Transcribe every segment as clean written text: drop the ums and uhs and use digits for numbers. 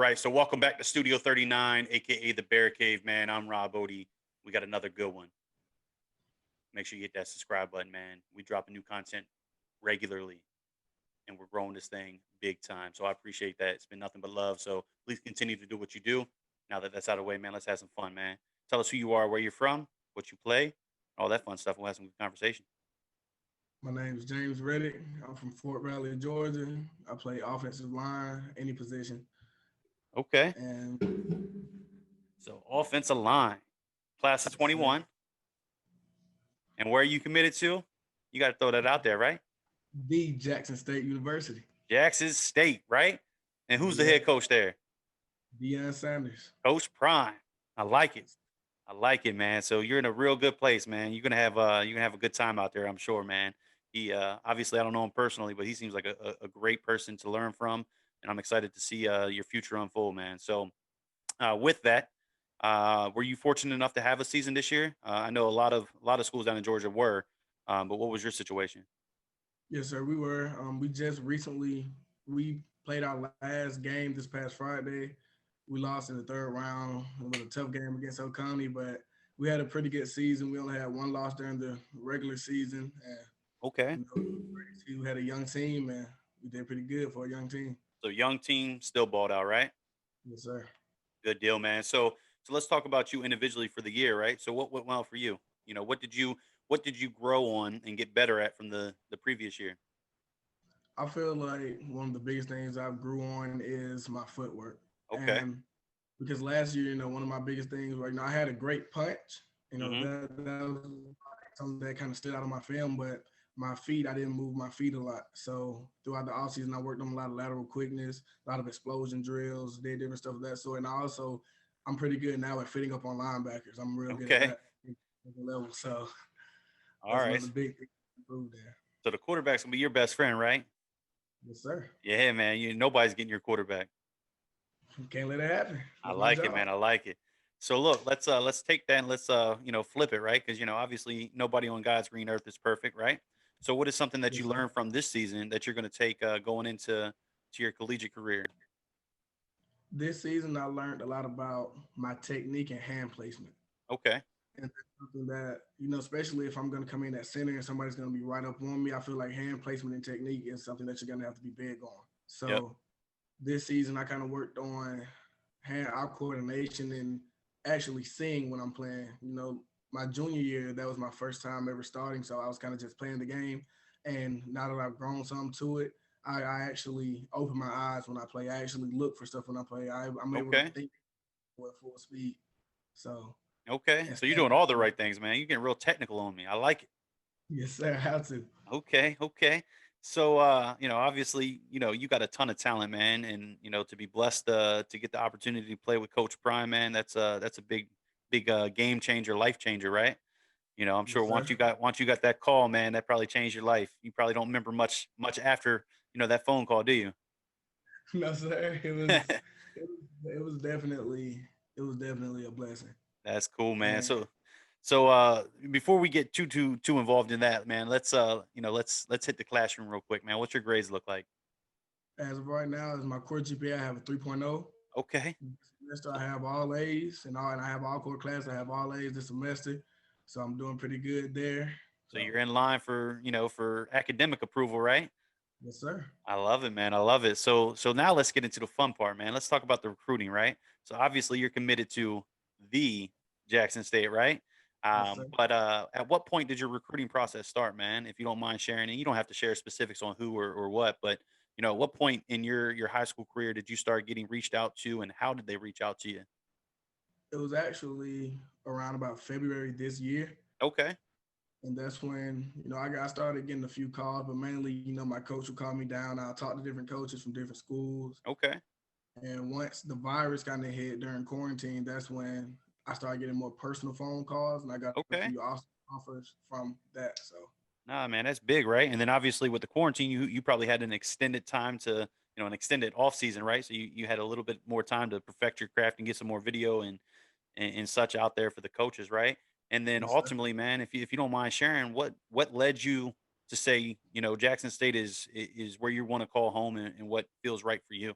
right, so welcome back to Studio 39, aka the Bear Cave, man. I'm Rob Odie. We got another good one. Make sure you hit that subscribe button, man. We dropping new content regularly, and we're growing this thing big time. So I appreciate that. It's been nothing but love. So please continue to do what you do. Now that that's out of the way, man, let's have some fun, man. Tell us who you are, where you're from, what you play, all that fun stuff. We'll have some good conversation. My name is James Reddick. I'm from Fort Valley, Georgia. I play offensive line, any position. Okay, And so offensive line, class of yes, sir, 21, and where are you committed to? You got to throw that out there, right? the Jackson State University. Jackson State, right? And who's the Yeah, head coach there? Deion Sanders. Coach Prime. I like it. I like it, man. So you're in a real good place, man. You're gonna have a good time out there, I'm sure, man. He obviously I don't know him personally, but he seems like a great person to learn from, and I'm excited to see your future unfold, man. So with that, were you fortunate enough to have a season this year? I know a lot of schools down in Georgia were, but what was your situation? Yes, sir. We were. We just recently we played our last game this past Friday. We lost in the third round. It was a tough game against Oak County, but we had a pretty good season. We only had one loss during the regular season, and Okay, we had a young team, and we did pretty good for a young team. so young team still balled out, right? Yes, sir. Good deal, man. So let's talk about you individually for the year, right? So what went well for you? What did you grow on and get better at from the previous year? I feel like one of the biggest things I've grew on is my footwork. Okay. And because last year, one of my biggest things, right now, I had a great punch. Mhm. That was something that kind of stood out on my film, but my feet, I didn't move my feet a lot. So throughout the offseason, I worked on a lot of lateral quickness, a lot of explosion drills, did different stuff of that sort. And I also, I'm pretty good now at fitting up on linebackers. I'm real good at Okay. that level. So All that's right. another big thing to improve there. So the quarterback's gonna be your best friend, right? Yes, sir. Yeah, man. Nobody's getting your quarterback. Can't let it happen. I That's my like it, job. man. I like it. So look, let's take that and let's flip it, right? Because obviously nobody on God's green earth is perfect, right? So what is something that you Yes, sir. learned from this season that you're going to take going into your collegiate career? This season, I learned a lot about my technique and hand placement. Okay. And that's something that, especially if I'm going to come in at center and somebody's going to be right up on me, I feel like hand placement and technique is something that you're going to have to be big on. Yep. So this season, I kind of worked on hand-eye coordination and actually seeing when I'm playing. My junior year, that was my first time ever starting. So I was kind of just playing the game. And now that I've grown some to it, I actually open my eyes when I play. I actually look for stuff when I play. I'm able to Okay. think at full speed. So Okay. So you're instead doing of all the right things, man. You're getting real technical on me. I like it. yes, sir, how to. Okay, okay. So obviously, you got a ton of talent, man, and to be blessed to get the opportunity to play with Coach Prime, man, that's a big game changer, life changer, right? I'm sure Yes, sir. once you got that call, man, that probably changed your life. You probably don't remember much after, that phone call, do you? No, sir. It was definitely a blessing. That's cool, man. And So before we get too involved in that, man, let's hit the classroom real quick, man. What's your grades look like? as of right now, as my core GPA, I have a 3.0. Okay. This semester, I have all A's and I have all core classes. I have all A's this semester, so I'm doing pretty good there. So So you're in line for academic approval, right? yes, sir. I love it, man. I love it. So now let's get into the fun part, man. Let's talk about the recruiting, right? So obviously you're committed to the Jackson State, right? Yes, sir. But at what point did your recruiting process start, man? If you don't mind sharing, and you don't have to share specifics on who or what, but at what point in your high school career did you start getting reached out to, and how did they reach out to you? It was actually around about February this year. Okay, And that's when, I started getting a few calls, but mainly, my coach would call me down. I'll talk to different coaches from different schools. okay, And once the virus kind of hit during quarantine, that's when I started getting more personal phone calls and I got a few okay. offers from that. So, Nah, man, that's big, right? And then obviously with the quarantine, you probably had an extended time to, an extended off season, right? So you had a little bit more time to perfect your craft and get some more video and such out there for the coaches, right? And then yes, sir. ultimately, man, if you don't mind sharing, what led you to say, Jackson State is where you want to call home and what feels right for you?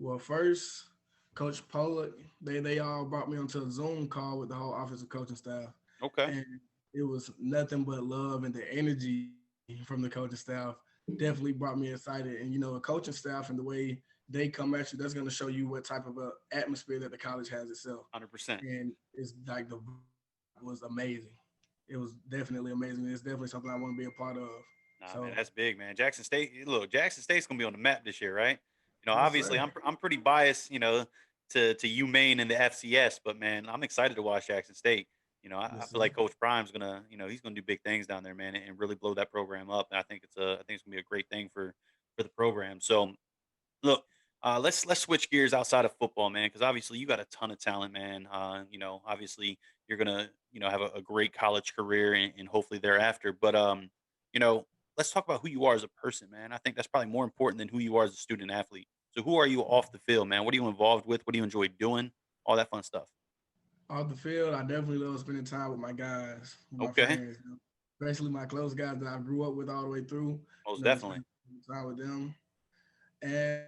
Well, first, Coach Pollock, they all brought me onto a Zoom call with the whole offensive coaching staff, Okay. and it was nothing but love, and the energy from the coaching staff definitely brought me excited. And a coaching staff and the way they come at you, that's going to show you what type of a atmosphere that the college has itself. 100%. And it's like the vibe was amazing. It was definitely amazing. It's definitely something I want to be a part of. Nah, man, So that's big, man. Jackson State. Look, Jackson State's gonna be on the map this year, right? yes, Obviously, sir. I'm pretty biased, to UMaine and the FCS, but man, I'm excited to watch Jackson State. I Yes, feel sir. like Coach Prime's gonna, he's gonna do big things down there, man, and really blow that program up. And I think it's gonna be a great thing for the program. So, look, let's switch gears outside of football, man, because obviously you got a ton of talent, man. Obviously you're gonna, have a great college career and hopefully thereafter. But you know, let's talk about who you are as a person, man. I think that's probably more important than who you are as a student athlete. So who are you off the field, man? What are you involved with? What do you enjoy doing? All that fun stuff. Off the field, I definitely love spending time with my guys, with my Okay, friends, especially my close guys that I grew up with all the way through. most Just definitely. spending time with them. And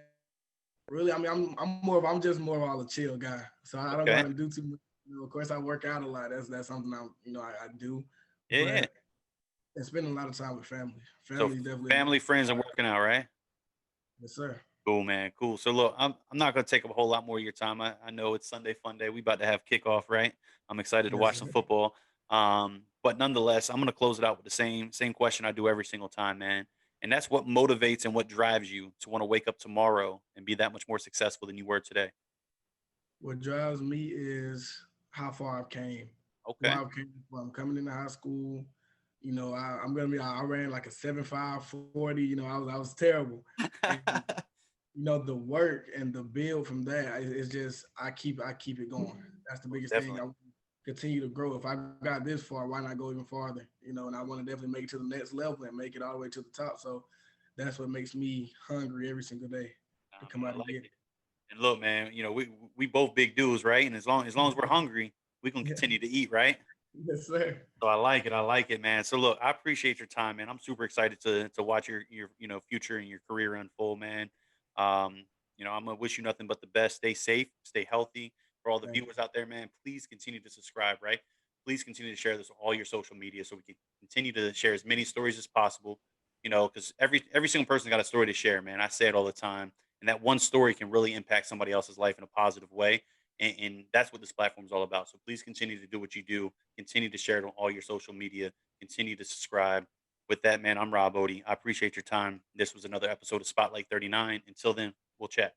really, I mean, I'm just more of all a chill guy. So I don't go Okay, out and do too much. Of course, I work out a lot. That's something I do. yeah, yeah. But and spending a lot of time with family. So Family is definitely a big family, friends, and part. working out, right? Yes, sir. Cool, man. Cool. So look, I'm not gonna take up a whole lot more of your time. I know it's Sunday fun day. We about to have kickoff, right? I'm excited to Yes, watch some sir. football. But nonetheless, I'm gonna close it out with the same question I do every single time, man. And that's what motivates and what drives you to want to wake up tomorrow and be that much more successful than you were today. What drives me is how far I've came, where Okay. I've came from. Coming into high school, I'm gonna be. I ran like a 7.5 40. I was terrible, and the work and the build from that is just I keep it going. That's the Most biggest thing. definitely. I want to continue to grow. If I got this far, why not go even farther? And I want to definitely make it to the next level and make it all the way to the top. So that's what makes me hungry every single day to Nah, come man, I out and like get it. And look, man, we both big dudes, right? And as long as we're it. hungry, we can Yeah. continue to eat, right? Yes, sir. So I like it. I like it, man. So look, I appreciate your time, man. I'm super excited to watch your future and your career unfold, man. Um, I'm gonna wish you nothing but the best. Stay safe, stay healthy. For all the Thank you. viewers out there, man, please continue to subscribe, right? Please continue to share this on all your social media so we can continue to share as many stories as possible. Because every single person's got a story to share, man. I say it all the time, and that one story can really impact somebody else's life in a positive way. And that's what this platform is all about. So please continue to do what you do. Continue to share it on all your social media. Continue to subscribe. With that, man, I'm Rob Odie. I appreciate your time. This was another episode of Spotlight 39. Until then, we'll chat.